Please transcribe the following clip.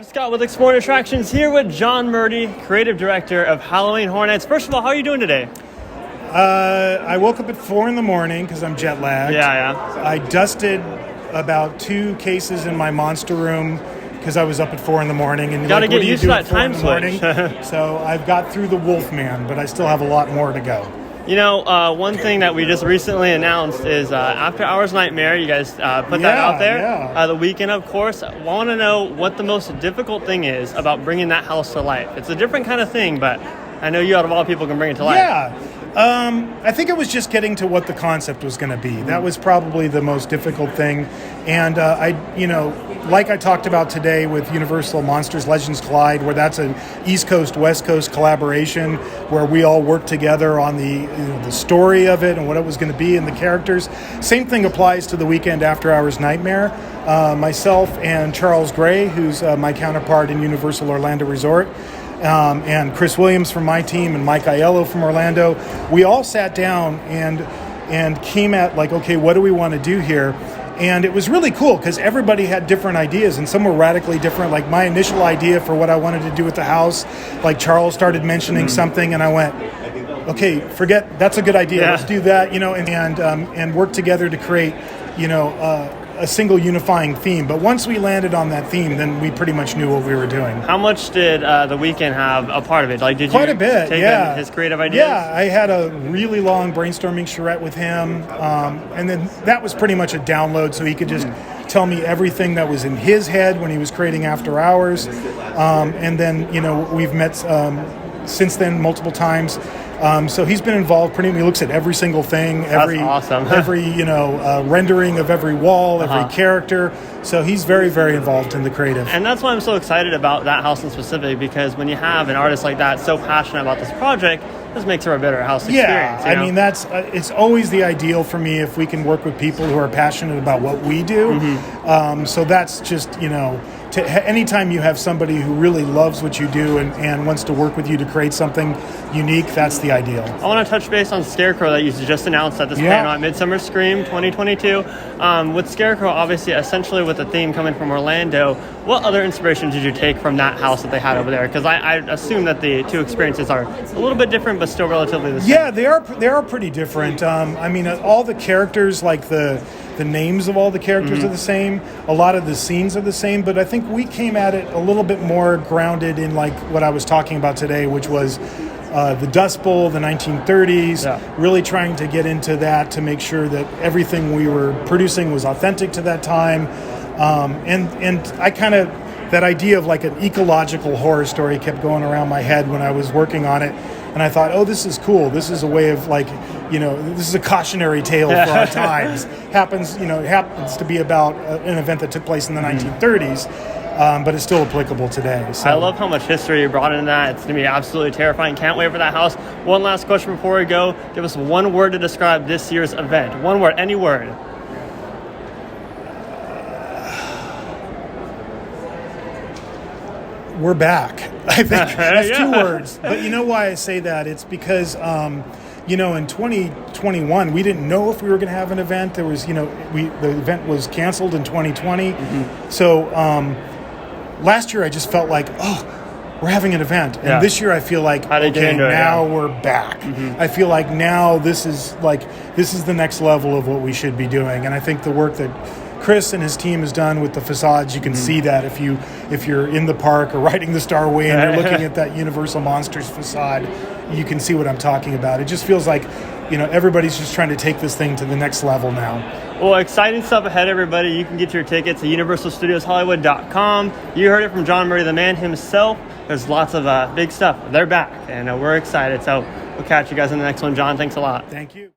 I'm Scott with Exploring Attractions here with John Murdy, creative director of Halloween Horror Nights. First of all, how are you doing today? I woke up at 4 in the morning because I'm jet lagged. Yeah. I dusted about 2 cases in my monster room because I was up at 4 in the morning. And gotta like, get what do you used do to at that 4 in time the morning? switch. So I've got through the Wolfman, but I still have a lot more to go. You know, one thing that we just recently announced is After Hours Nightmare. You guys put that out there. Yeah. The Weeknd, of course. I want to know what the most difficult thing is about bringing that house to life. It's a different kind of thing, but I know you out of all people can bring it to life. Yeah. I think it was just getting to what the concept was going to be. That was probably the most difficult thing. And like I talked about today with Universal Monsters Legends Collide, where that's an East Coast, West Coast collaboration where we all work together on the story of it and what it was going to be and the characters. Same thing applies to the Weeknd After Hours Nightmare. Myself and Charles Gray, who's my counterpart in Universal Orlando Resort, and Chris Williams from my team and Mike Aiello from Orlando, we all sat down and came at like, okay, what do we want to do here? And it was really cool because everybody had different ideas and some were radically different. Like my initial idea for what I wanted to do with the house, like Charles started mentioning something and I went, okay, forget, that's a good idea. Yeah. Let's do that, and work together to create, a single unifying theme. But once we landed on that theme, then we pretty much knew what we were doing. How much did the Weeknd have a part of it? Like, did Quite you a bit, take yeah. his creative ideas? Yeah, I had a really long brainstorming charrette with him, and then that was pretty much a download, so he could just tell me everything that was in his head when he was creating After Hours. And then, we've met since then multiple times. So he's been involved he looks at every single thing, That's awesome. every rendering of every wall, every character. So he's very, very involved in the creative. And that's why I'm so excited about that house in specific, because when you have an artist like that so passionate about this project, this makes her a better house experience. Yeah, I mean, that's it's always the ideal for me if we can work with people who are passionate about what we do. So that's just, anytime you have somebody who really loves what you do and wants to work with you to create something unique, that's the ideal. I want to touch base on Scarecrow that you just announced at this panel at Midsummer Scream 2022. With Scarecrow, obviously, essentially with the theme coming from Orlando, what other inspiration did you take from that house that they had over there? Because I assume that the two experiences are a little bit different, but still relatively the same. Yeah, they are pretty different. All the characters, like the names of all the characters are the same. A lot of the scenes are the same, but I think we came at it a little bit more grounded in like what I was talking about today, which was the Dust Bowl, the 1930s, really trying to get into that to make sure that everything we were producing was authentic to that time. And I kind of, that idea of like an ecological horror story kept going around my head when I was working on it. And I thought, oh, this is cool. This is a way of this is a cautionary tale for our times. It happens to be about an event that took place in the 1930s, but it's still applicable today. So. I love how much history you brought into that. It's going to be absolutely terrifying. Can't wait for that house. One last question before we go. Give us one word to describe this year's event. One word, any word. We're back. I think that's 2 words. But you know why I say that? It's because, in 2021, we didn't know if we were going to have an event. There was, the event was canceled in 2020. So last year I just felt like, we're having an event. And this year I feel like, we're back. I feel like now this is the next level of what we should be doing. And I think the work that Chris and his team has done with the facades, you can see that if you're in the park or riding the Starway and you're looking at that Universal Monsters facade, you can see what I'm talking about. It just feels like, everybody's just trying to take this thing to the next level now. Well, exciting stuff ahead, everybody. You can get your tickets at universalstudioshollywood.com. You heard it from John Murdy, the man himself. There's lots of big stuff. They're back, and we're excited. So we'll catch you guys in the next one. John, thanks a lot. Thank you.